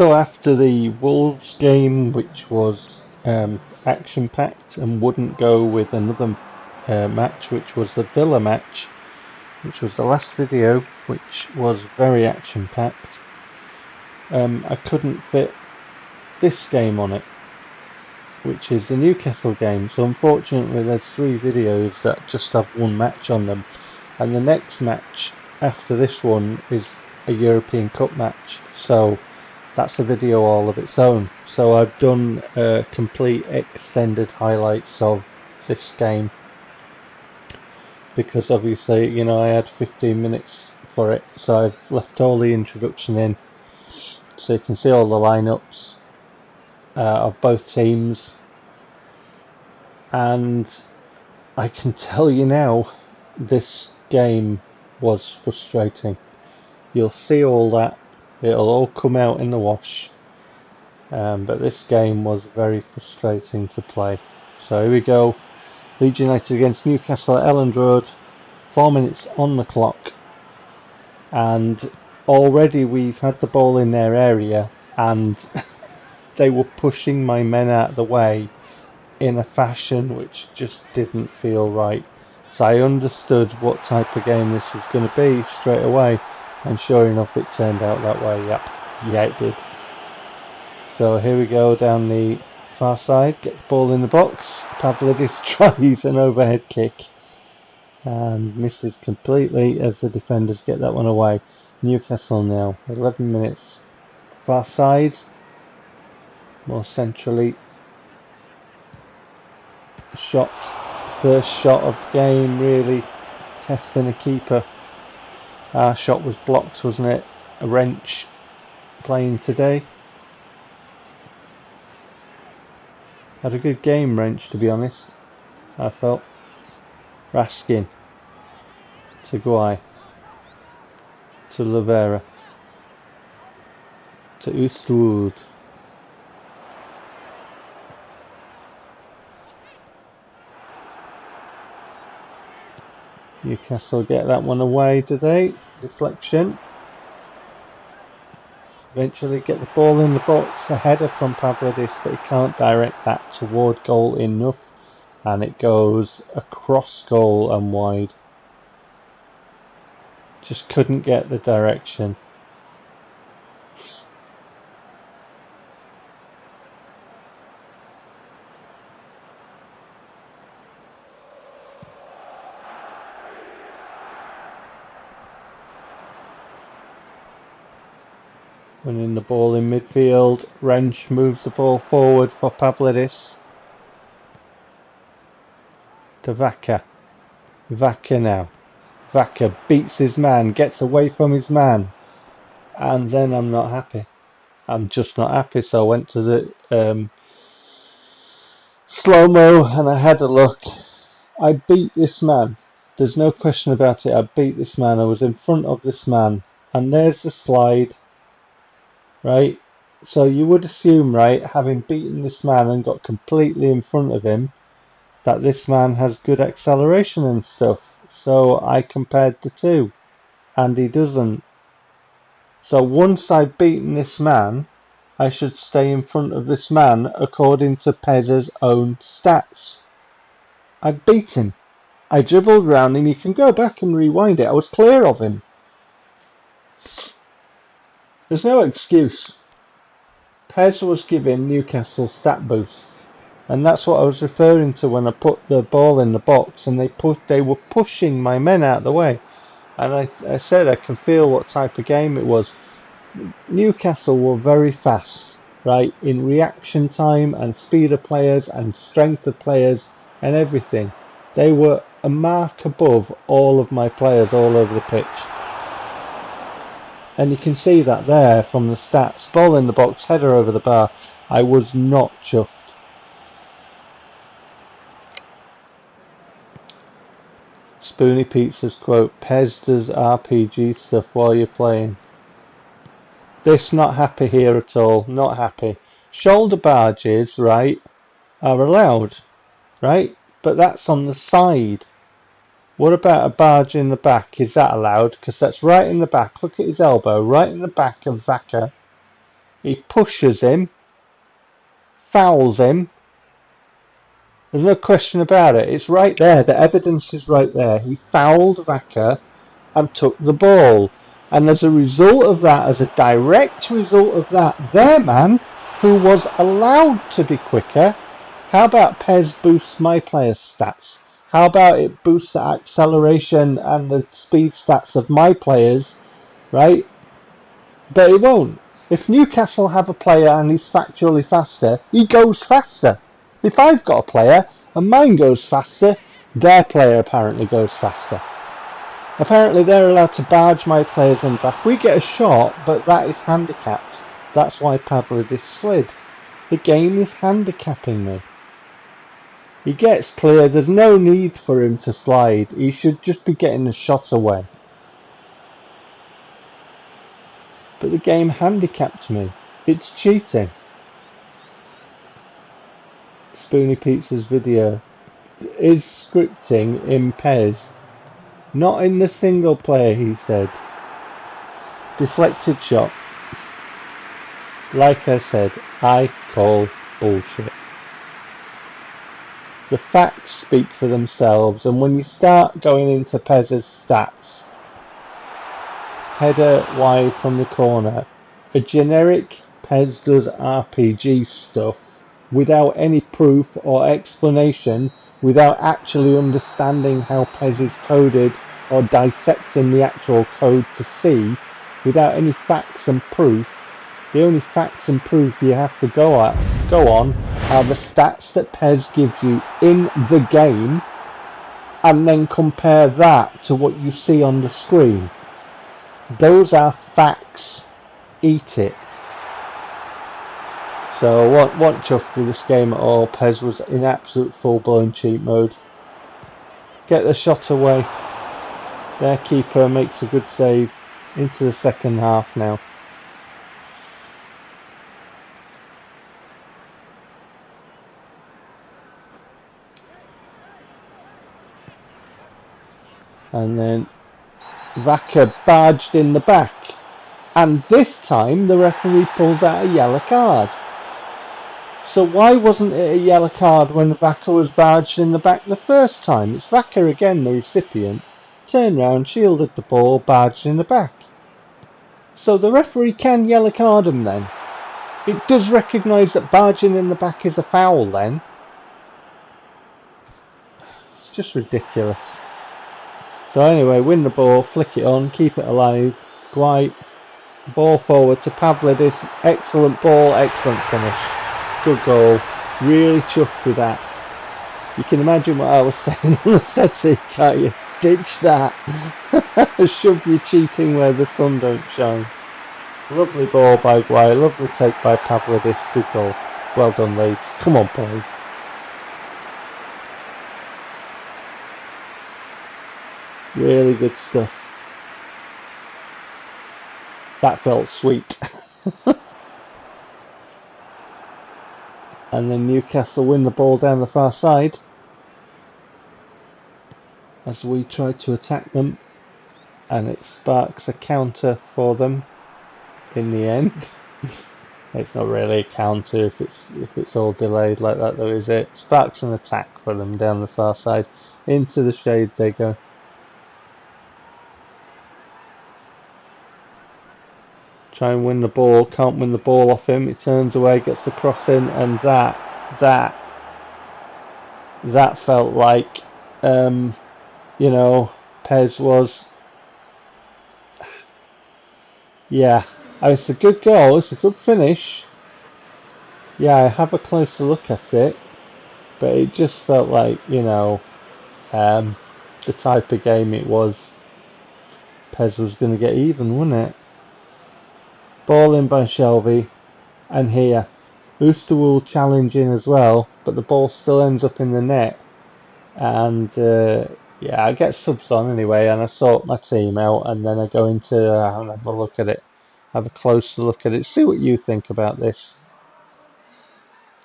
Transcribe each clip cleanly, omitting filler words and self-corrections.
So after the Wolves game, which was action-packed and wouldn't go with another match, which was the Villa match, which was the last video, which was very action-packed, I couldn't fit this game on it, which is the Newcastle game. So unfortunately there's 3 videos that just have one match on them, and the next match after this one is a European Cup match, so that's a video all of its own. So I've done complete extended highlights of this game, because obviously, you know, I had 15 minutes for it, so I've left all the introduction in, so you can see all the lineups of both teams. And I can tell you now, this game was frustrating. You'll see all that, it'll all come out in the wash, but this game was very frustrating to play. So here we go, Leeds United against Newcastle at Elland Road, 4 minutes on the clock, and already we've had the ball in their area and they were pushing my men out of the way in a fashion which just didn't feel right. So I understood what type of game this was going to be straight away, and sure enough it turned out that way. Yeah it did. So here we go down the far side, gets the ball in the box, Pavlidis tries an overhead kick and misses completely as the defenders get that one away. Newcastle now, 11 minutes, far side, more centrally, shot, first shot of the game, really testing a keeper. Our shot was blocked, wasn't it? A wrench playing today. Had a good game, Wrench, to be honest, I felt. Raskin to Guai to Lavera to Eastwood. Newcastle get that one away today. Deflection. Eventually get the ball in the box. A header from Pavlidis, but he can't direct that toward goal enough, and it goes across goal and wide. Just couldn't get the direction. Winning the ball in midfield, Wrench moves the ball forward for Pavlidis. To Vaca. Vaca now. Vaca beats his man, gets away from his man, and then I'm not happy. I'm just not happy, so I went to the slow-mo and I had a look. I beat this man. There's no question about it. I beat this man. I was in front of this man, and there's the slide. Right, so you would assume, right, having beaten this man and got completely in front of him, that this man has good acceleration and stuff. So I compared the two, and he doesn't. So once I've beaten this man, I should stay in front of this man according to PES's own stats. I beat him. I dribbled round him. You can go back and rewind it. I was clear of him. There's no excuse. PES was giving Newcastle stat boosts, and that's what I was referring to when I put the ball in the box and they were pushing my men out of the way. And I said I can feel what type of game it was. Newcastle were very fast, right, in reaction time and speed of players and strength of players and everything. They were a mark above all of my players all over the pitch. And you can see that there from the stats. Ball in the box, header over the bar. I was not chuffed. Spoonie Pizza's quote, PES does RPG stuff while you're playing. This, not happy here at all. Not happy. Shoulder barges, right, are allowed, right? But that's on the side. What about a barge in the back? Is that allowed? Because that's right in the back. Look at his elbow, right in the back of Vaca. He pushes him, fouls him. There's no question about it. It's right there. The evidence is right there. He fouled Vaca and took the ball. And as a result of that, as a direct result of that, their man, who was allowed to be quicker, how about PES boosts my player's stats? How about it boosts the acceleration and the speed stats of my players, right? But it won't. If Newcastle have a player and he's factually faster, he goes faster. If I've got a player and mine goes faster, their player apparently goes faster. Apparently they're allowed to barge my players in back. We get a shot, but that is handicapped. That's why Pavlidis slid. The game is handicapping me. He gets clear, there's no need for him to slide. He should just be getting the shot away. But the game handicapped me. It's cheating. Spoonie Pizza's video is scripting in PES. Not in the single player, he said. Deflected shot. Like I said, I call bullshit. The facts speak for themselves, and when you start going into PES's stats, header wide from the corner, a generic PES does RPG stuff without any proof or explanation, without actually understanding how PES is coded or dissecting the actual code to see, without any facts and proof. The only facts and proof you have to go on are the stats that PES gives you in the game, and then compare that to what you see on the screen. Those are facts. Eat it. So I wasn't chuffed with this game at all. PES was in absolute full-blown cheat mode. Get the shot away. Their keeper makes a good save. Into the second half now. And then Vaca barged in the back. And this time the referee pulls out a yellow card. So why wasn't it a yellow card when Vaca was barged in the back the first time? It's Vaca again, the recipient. Turned round, shielded the ball, barged in the back. So the referee can yellow card him then. It does recognise that barging in the back is a foul then. It's just ridiculous. So anyway, win the ball, flick it on, keep it alive. Dwight, ball forward to Pavlidis. Excellent ball, excellent finish. Good goal. Really chuffed with that. You can imagine what I was saying on the settee, can't you? Stitch that. Shove your cheating where the sun don't shine. Lovely ball by Guy, lovely take by Pavlidis. Good goal. Well done, Leeds. Come on, boys. Really good stuff. That felt sweet. And then Newcastle win the ball down the far side as we try to attack them, and it sparks a counter for them in the end. It's not really a counter if it's all delayed like that though, is it? Sparks an attack for them down the far side. Into the shade they go. Try and win the ball, can't win the ball off him. He turns away, gets the cross in, and that felt like, you know, PES was, yeah. It's a good goal, it's a good finish. Yeah, I have a closer look at it, but it just felt like, you know, the type of game it was. PES was going to get even, wasn't it? Ball in by Shelby, and here Oosterwold challenging as well, but the ball still ends up in the net. And yeah, I get subs on anyway, and I sort my team out, and then I go into have a look at it, have a closer look at it, see what you think about this.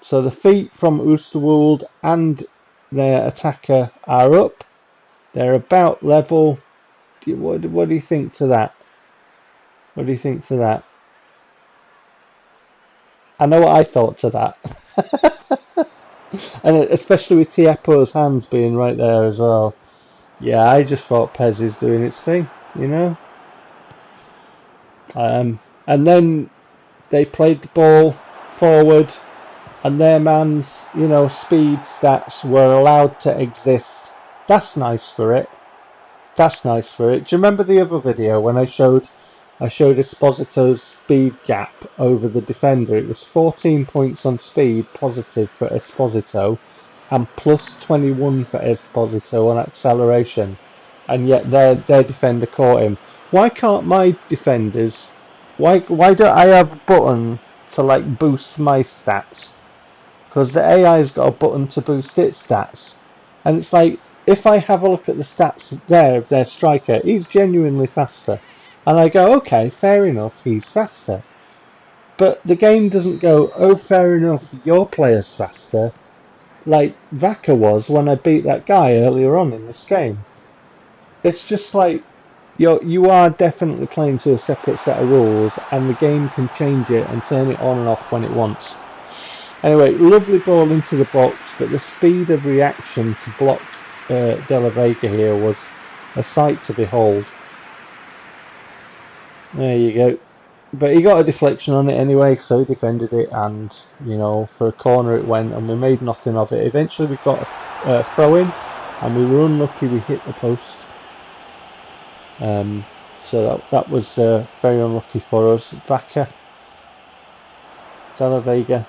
So the feet from Oosterwold and their attacker are up. They're about level. What do you think to that? What do you think to that? I know what I thought to that. And especially with Tiapo's hands being right there as well. Yeah, I just thought PES is doing its thing, you know. And then they played the ball forward, and their man's, you know, speed stats were allowed to exist. That's nice for it. That's nice for it. Do you remember the other video when I showed Esposito's speed gap over the defender? It was 14 points on speed positive for Esposito and plus 21 for Esposito on acceleration, and yet their defender caught him. Why can't my defenders? Why don't I have a button to like boost my stats? Because the AI's got a button to boost its stats, and it's like, if I have a look at the stats there of their striker, he's genuinely faster. And I go, okay, fair enough, he's faster. But the game doesn't go, oh, fair enough, your player's faster, like Vaca was when I beat that guy earlier on in this game. It's just like, you are definitely playing to a separate set of rules, and the game can change it and turn it on and off when it wants. Anyway, lovely ball into the box, but the speed of reaction to block De La Vega here was a sight to behold. There you go. But he got a deflection on it anyway, so he defended it, and, you know, for a corner it went, and we made nothing of it. Eventually we got a throw in, and we were unlucky we hit the post. So that was very unlucky for us. Vaca, De La Vega.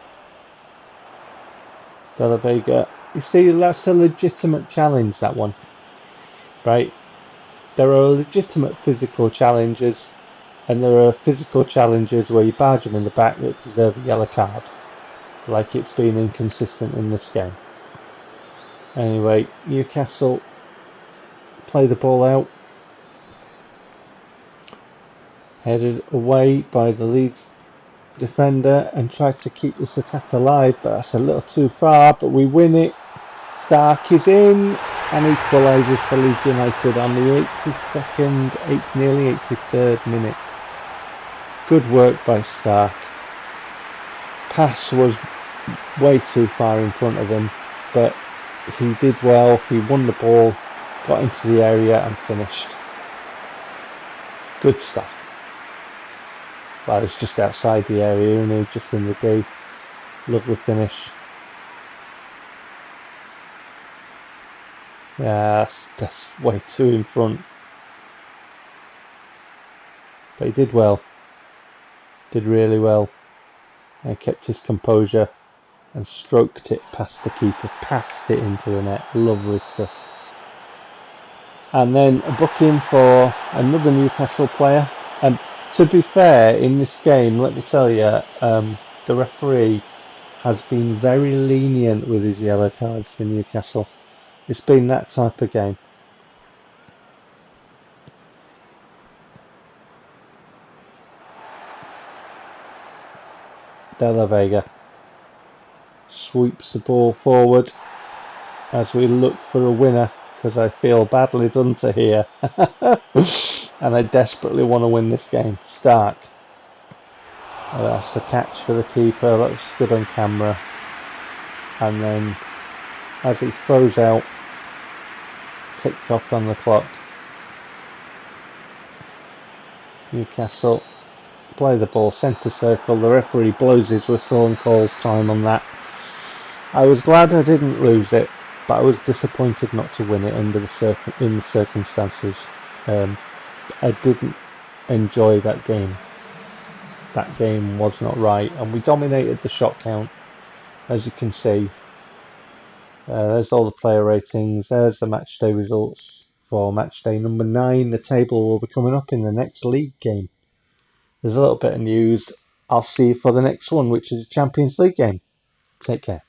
You see, that's a legitimate challenge, that one. Right? There are legitimate physical challenges, and there are physical challenges where you barge them in the back that deserve a yellow card. Like it's been inconsistent in this game. Anyway, Newcastle play the ball out. Headed away by the Leeds defender and try to keep this attack alive, but that's a little too far, but we win it. Stark is in and equalises for Leeds United on the 82nd, nearly 83rd minute. Good work by Stark. Pass was way too far in front of him, but he did well. He won the ball, got into the area and finished. Good stuff. Well, it's just outside the area, you know, just in the D. Lovely finish. Yeah, that's way too in front. But he did well. Did really well. And kept his composure and stroked it past the keeper, passed it into the net. Lovely stuff. And then a booking for another Newcastle player. And to be fair, in this game, let me tell you, the referee has been very lenient with his yellow cards for Newcastle. It's been that type of game. De La Vega sweeps the ball forward as we look for a winner, because I feel badly done to here. And I desperately want to win this game. Stark. Oh, that's the catch for the keeper. Looks good on camera. And then as he throws out, tick-tock on the clock. Newcastle play the ball centre circle. The referee blows his whistle and calls time on that. I was glad I didn't lose it, but I was disappointed not to win it in the circumstances. I didn't enjoy that game. That game was not right, and we dominated the shot count, as you can see. There's all the player ratings. There's the match day results for match day number 9. The table will be coming up in the next league game. There's a little bit of news. I'll see you for the next one, which is a Champions League game. Take care.